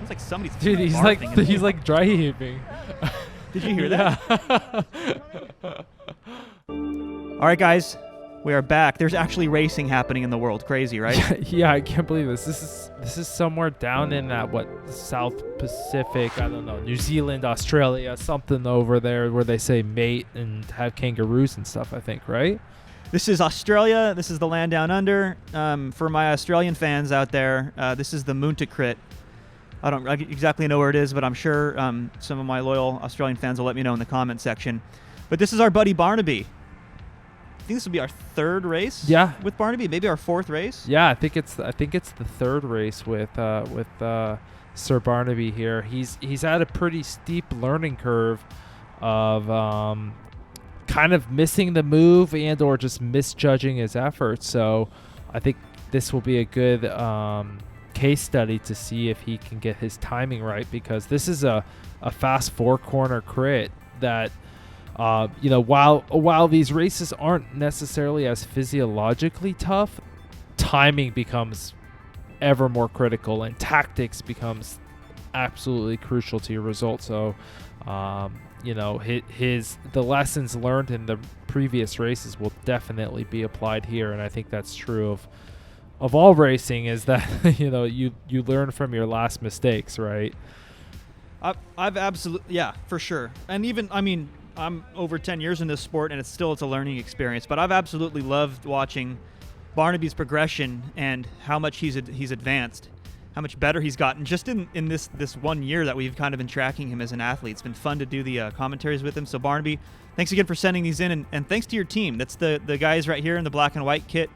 It's like somebody's Dude, he's like dry heaving. Did you hear that? All right, guys, we are back. There's actually racing happening in the world. Crazy, right? Yeah, I can't believe this. This is somewhere down in that South Pacific. I don't know, New Zealand, Australia, something over there where they say mate and have kangaroos and stuff. I think, right? This is Australia. This is the land down under. For my Australian fans out there, this is the Moonta crit. I don't exactly know where it is, but I'm sure some of my loyal Australian fans will let me know in the comment section. But this is our buddy Barnaby. I think this will be our third race. Yeah. With Barnaby, maybe our fourth race. Yeah, I think it's the third race with Sir Barnaby here. He's had a pretty steep learning curve of kind of missing the move and or just misjudging his efforts. So I think this will be a good case study to see if he can get his timing right, because this is a fast 4-corner crit that while these races aren't necessarily as physiologically tough, timing becomes ever more critical and tactics becomes absolutely crucial to your results. So the lessons learned in the previous races will definitely be applied here, and I think that's true of all racing, is that you learn from your last mistakes, right? I've absolutely, yeah, for sure. And even, I mean, I'm over 10 years in this sport, and it's a learning experience, but I've absolutely loved watching Barnaby's progression and how much he's advanced, how much better he's gotten just in this 1 year that we've kind of been tracking him as an athlete. It's been fun to do the commentaries with him. So Barnaby, thanks again for sending these in, and thanks to your team. That's the guys right here in the black and white kit.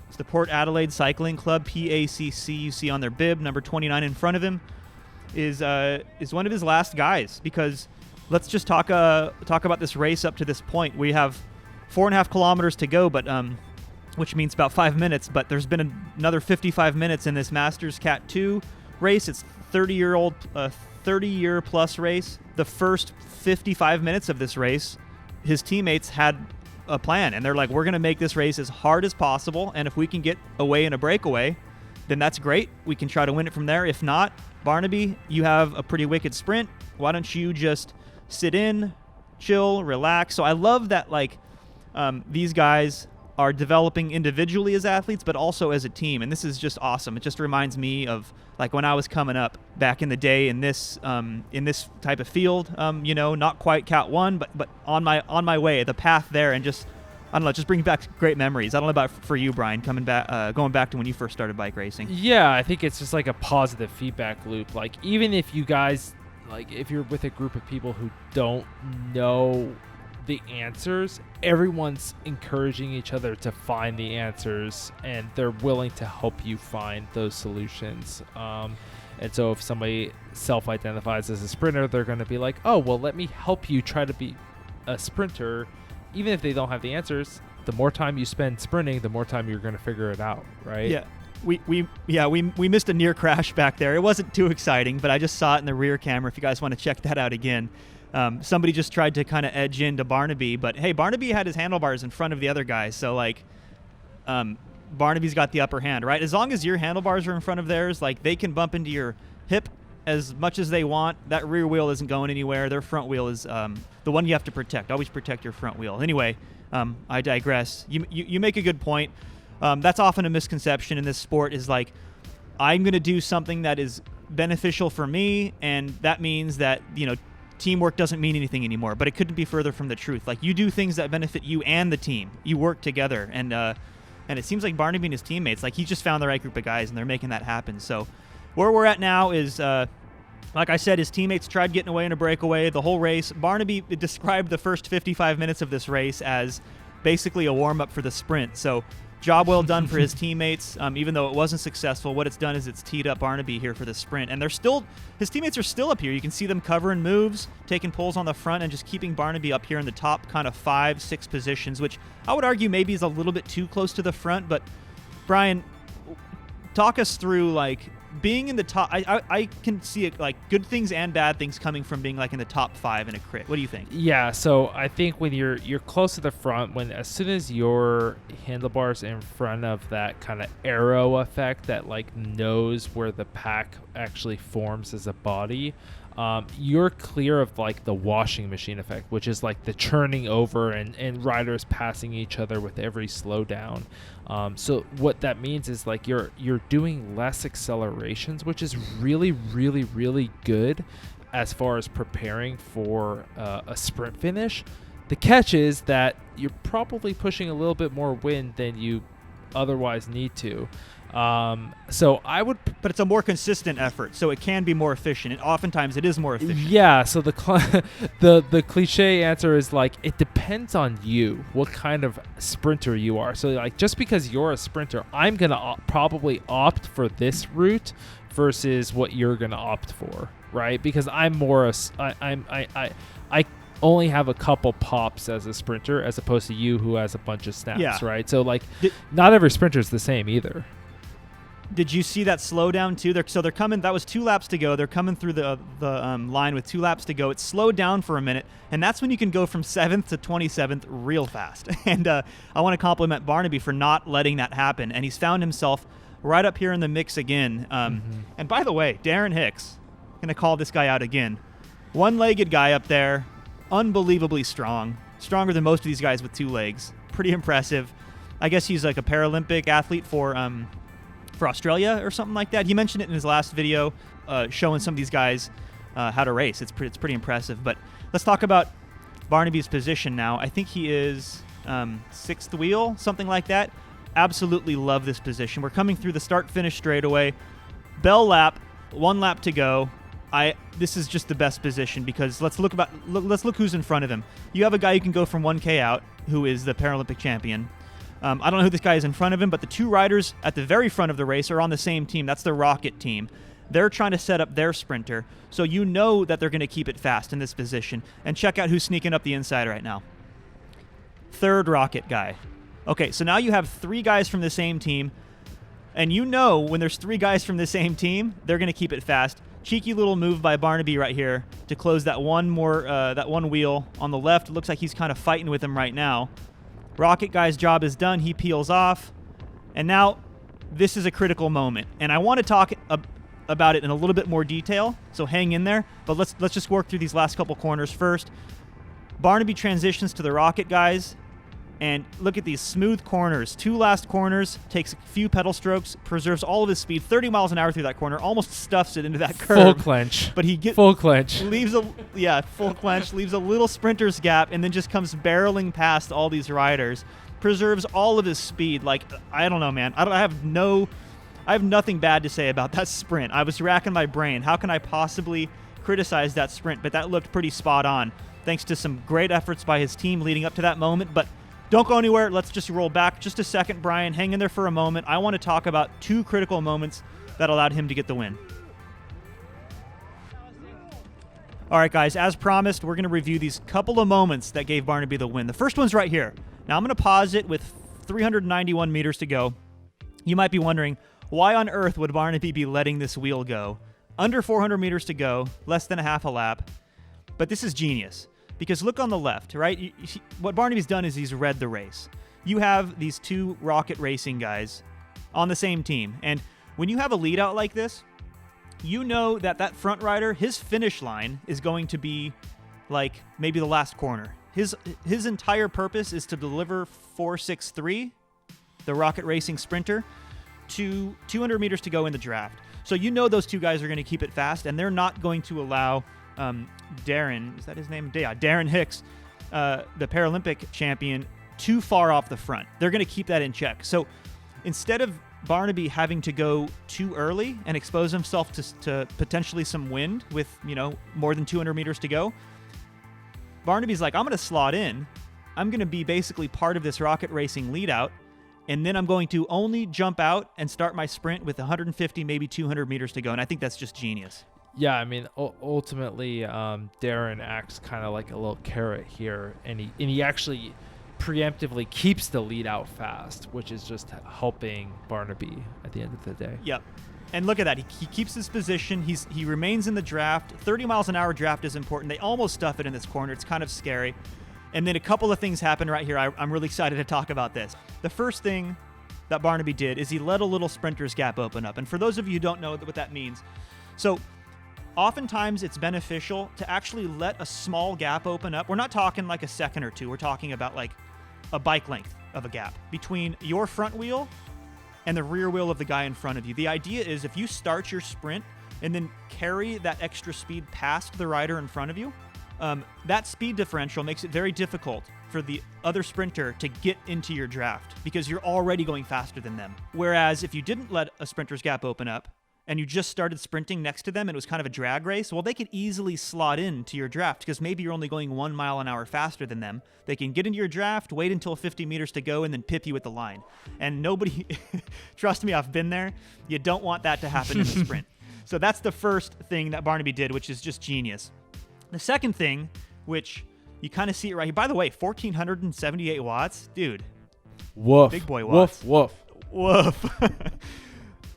It's the Port Adelaide Cycling Club, PACC. You see on their bib, number 29 in front of him is one of his last guys, because let's just talk about this race up to this point. We have 4.5 kilometers to go, but which means about 5 minutes. But there's been another 55 minutes in this Masters Cat 2 race. It's 30-year plus race. The first 55 minutes of this race, his teammates had a plan, and they're like, we're going to make this race as hard as possible, and if we can get away in a breakaway, then that's great. We can try to win it from there. If not, Barnaby, you have a pretty wicked sprint. Why don't you just sit in, chill, relax? So I love that, these guys are developing individually as athletes, but also as a team, and this is just awesome. It just reminds me of when I was coming up back in the day in this type of field. Not quite Cat 1, but on my way, the path there, and just, I don't know, just bring back great memories. I don't know about for you, Brian, going back to when you first started bike racing. Yeah, I think it's just like a positive feedback loop. Like, even if you guys, if you're with a group of people who don't know the answers, everyone's encouraging each other to find the answers, and they're willing to help you find those solutions. And so if somebody self-identifies as a sprinter, they're going to be like, oh, well, let me help you try to be a sprinter. Even if they don't have the answers, the more time you spend sprinting, the more time you're going to figure it out, right? Yeah. We missed a near crash back there. It wasn't too exciting, but I just saw it in the rear camera. If you guys want to check that out again. Somebody just tried to kind of edge into Barnaby, but hey, Barnaby had his handlebars in front of the other guy, so Barnaby's got the upper hand, right? As long as your handlebars are in front of theirs, they can bump into your hip as much as they want. That rear wheel isn't going anywhere. Their front wheel is the one you have to protect. Always protect your front wheel. Anyway, I digress. You make a good point. That's often a misconception in this sport, is I'm going to do something that is beneficial for me, and that means that, teamwork doesn't mean anything anymore. But it couldn't be further from the truth. You do things that benefit you and the team. You work together, and it seems like Barnaby and his teammates, he just found the right group of guys, and they're making that happen. So where we're at now is, like I said, his teammates tried getting away in a breakaway the whole race. Barnaby described the first 55 minutes of this race as basically a warm-up for the sprint. So job well done for his teammates. Even though it wasn't successful, what it's done is it's teed up Barnaby here for the sprint. And his teammates are still up here. You can see them covering moves, taking pulls on the front, and just keeping Barnaby up here in the top kind of 5-6 positions, which I would argue maybe is a little bit too close to the front. But Brian, talk us through being in the top, I can see it like good things and bad things coming from being like in the top 5 in a crit. What do you think? Yeah, so I think when you're close to the front, as soon as your handlebars in front of that kind of arrow effect that like knows where the pack actually forms as a body, you're clear of like the washing machine effect, which is like the churning over and riders passing each other with every slowdown. So what that means is like you're doing less accelerations, which is really, really, really good as far as preparing for a sprint finish. The catch is that you're probably pushing a little bit more wind than you otherwise need to. So I would, but it's a more consistent effort, so it can be more efficient. And oftentimes it is more efficient. Yeah. So the cliche answer is like it depends on you, what kind of sprinter you are. So like just because you're a sprinter, I'm gonna probably opt for this route versus what you're gonna opt for, right? Because I'm more I only have a couple pops as a sprinter as opposed to you who has a bunch of snaps, right? So like not every sprinter is the same either. Did you see that slowdown too? They're coming. That was 2 laps to go. They're coming through the line with 2 laps to go. It slowed down for a minute, and that's when you can go from 7th to 27th real fast. And I want to compliment Barnaby for not letting that happen. And he's found himself right up here in the mix again. And by the way, Darren Hicks, going to call this guy out again. One-legged guy up there, unbelievably strong, stronger than most of these guys with 2 legs. Pretty impressive. I guess he's like a Paralympic athlete for Australia or something like that. He mentioned it in his last video, showing some of these guys how to race. It's pretty impressive. But let's talk about Barnaby's position now. I think he is 6th wheel, something like that. Absolutely love this position. We're coming through the start-finish straightaway. Bell lap, 1 lap to go. This is just the best position because let's look who's in front of him. You have a guy who can go from 1K out, who is the Paralympic champion. I don't know who this guy is in front of him, but the 2 riders at the very front of the race are on the same team. That's the Rocket team. They're trying to set up their sprinter, so you know that they're going to keep it fast in this position. And check out who's sneaking up the inside right now. 3rd Rocket guy. Okay, so now you have 3 guys from the same team, and you know when there's 3 guys from the same team, they're going to keep it fast. Cheeky little move by Barnaby right here to close that one wheel on the left. It looks like he's kind of fighting with him right now. Rocket guy's job is done. He peels off. And now this is a critical moment. And I want to talk about it in a little bit more detail, so hang in there. But let's just work through these last couple corners first. Barnaby transitions to the Rocket guys. And look at these smooth corners. 2 last corners, takes a few pedal strokes, preserves all of his speed, 30 miles an hour through that corner, almost stuffs it into that curve. Full clench. But he full clench. Leaves full clench, leaves a little sprinter's gap, and then just comes barreling past all these riders. Preserves all of his speed. Like, I don't know, man. I have nothing bad to say about that sprint. I was racking my brain. How can I possibly criticize that sprint? But that looked pretty spot on, thanks to some great efforts by his team leading up to that moment. But don't go anywhere. Let's just roll back just a second, Brian. Hang in there for a moment. I want to talk about 2 critical moments that allowed him to get the win. All right, guys, as promised, we're going to review these couple of moments that gave Barnaby the win. The first one's right here. Now, I'm going to pause it with 391 meters to go. You might be wondering, why on earth would Barnaby be letting this wheel go? Under 400 meters to go, less than a half a lap. But this is genius. Because look on the left, right? What Barnaby's done is he's read the race. You have these 2 Rocket Racing guys on the same team. And when you have a lead out like this, you know that front rider, his finish line is going to be like maybe the last corner. His entire purpose is to deliver 463, the Rocket Racing sprinter, to 200 meters to go in the draft. So you know those 2 guys are going to keep it fast, and they're not going to allow Darren, is that his name? Yeah, Darren Hicks, the Paralympic champion, too far off the front. They're going to keep that in check. So instead of Barnaby having to go too early and expose himself to potentially some wind with, more than 200 meters to go, Barnaby's like, I'm going to slot in. I'm going to be basically part of this Rocket Racing lead out, and then I'm going to only jump out and start my sprint with 150, maybe 200 meters to go. And I think that's just genius. Yeah, I mean, ultimately, Darren acts kind of like a little carrot here, and he actually preemptively keeps the lead out fast, which is just helping Barnaby at the end of the day. Yep. And look at that. He keeps his position. He remains in the draft. 30 miles an hour draft is important. They almost stuff it in this corner. It's kind of scary. And then a couple of things happen right here. I'm really excited to talk about this. The first thing that Barnaby did is he let a little sprinter's gap open up. And for those of you who don't know what that means, so oftentimes it's beneficial to actually let a small gap open up. We're not talking like a second or two. We're talking about like a bike length of a gap between your front wheel and the rear wheel of the guy in front of you. The idea is if you start your sprint and then carry that extra speed past the rider in front of you, that speed differential makes it very difficult for the other sprinter to get into your draft because you're already going faster than them. Whereas if you didn't let a sprinter's gap open up and you just started sprinting next to them and it was kind of a drag race, well, they could easily slot into your draft because maybe you're only going 1 mile an hour faster than them. They can get into your draft, wait until 50 meters to go, and then pip you at the line. And nobody, trust me, I've been there. You don't want that to happen in the sprint. So that's the first thing that Barnaby did, which is just genius. The second thing, which you kind of see it right here. By the way, 1,478 watts. Dude. Woof. Big boy watts. Woof. Woof.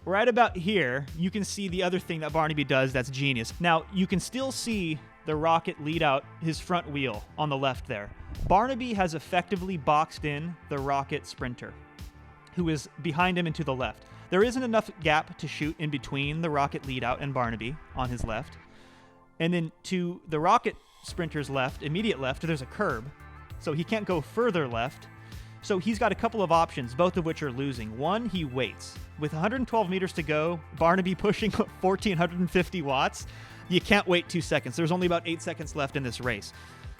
Right about here, you can see the other thing that Barnaby does that's genius. Now, you can still see the Rocket lead out his front wheel on the left there. Barnaby has effectively boxed in the Rocket sprinter, who is behind him and to the left. There isn't enough gap to shoot in between the Rocket lead out and Barnaby on his left. And then to the Rocket sprinter's left, immediate left, there's a curb, so he can't go further left. So he's got a couple of options, both of which are losing. One, he waits. With 112 meters to go, Barnaby pushing 1,450 watts, you can't wait 2 seconds. There's only about 8 seconds left in this race.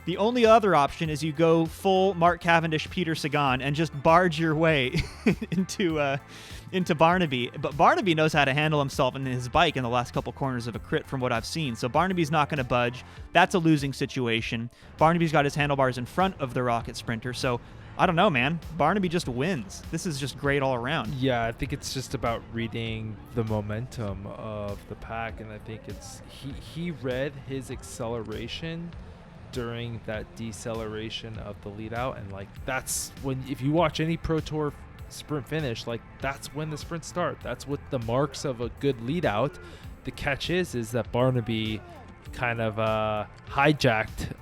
The only other option is you go full Mark Cavendish, Peter Sagan, and just barge your way into Barnaby. But Barnaby knows how to handle himself and his bike in the last couple corners of a crit from what I've seen. So Barnaby's not going to budge. That's a losing situation. Barnaby's got his handlebars in front of the Rocket sprinter. So I don't know, man. Barnaby just wins. This is just great all around. Yeah, I think it's just about reading the momentum of the pack, and I think it's he read his acceleration during that deceleration of the lead out, and like that's when, if you watch any Pro Tour sprint finish, like that's when the sprints start. That's what the marks of a good lead out. The catch is that Barnaby kind of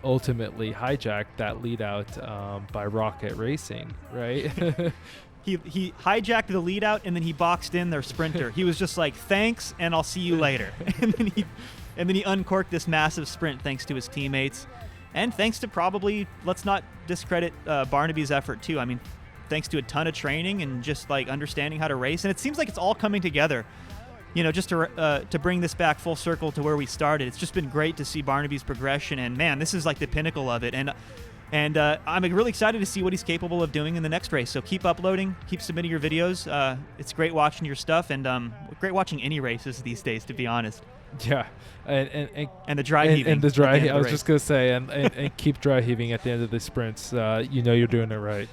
ultimately hijacked that lead out by Rocket Racing, right? He hijacked the lead out and then he boxed in their sprinter. He was just like, thanks, and I'll see you later. and then he uncorked this massive sprint thanks to his teammates. And thanks to probably, let's not discredit Barnaby's effort too. I mean, thanks to a ton of training and just like understanding how to race. And it seems like it's all coming together. You know, just to bring this back full circle to where we started, it's just been great to see Barnaby's progression, and man, this is like the pinnacle of it. And I'm really excited to see what he's capable of doing in the next race. So keep uploading, keep submitting your videos. It's great watching your stuff, and great watching any races these days, to be honest. Yeah, and the dry heaving. And the dry. I was just gonna say, and keep dry heaving at the end of the sprints. You know you're doing it right.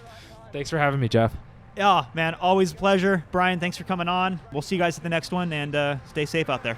Thanks for having me, Jeff. Yeah, man, always a pleasure. Brian, thanks for coming on. We'll see you guys at the next one, and stay safe out there.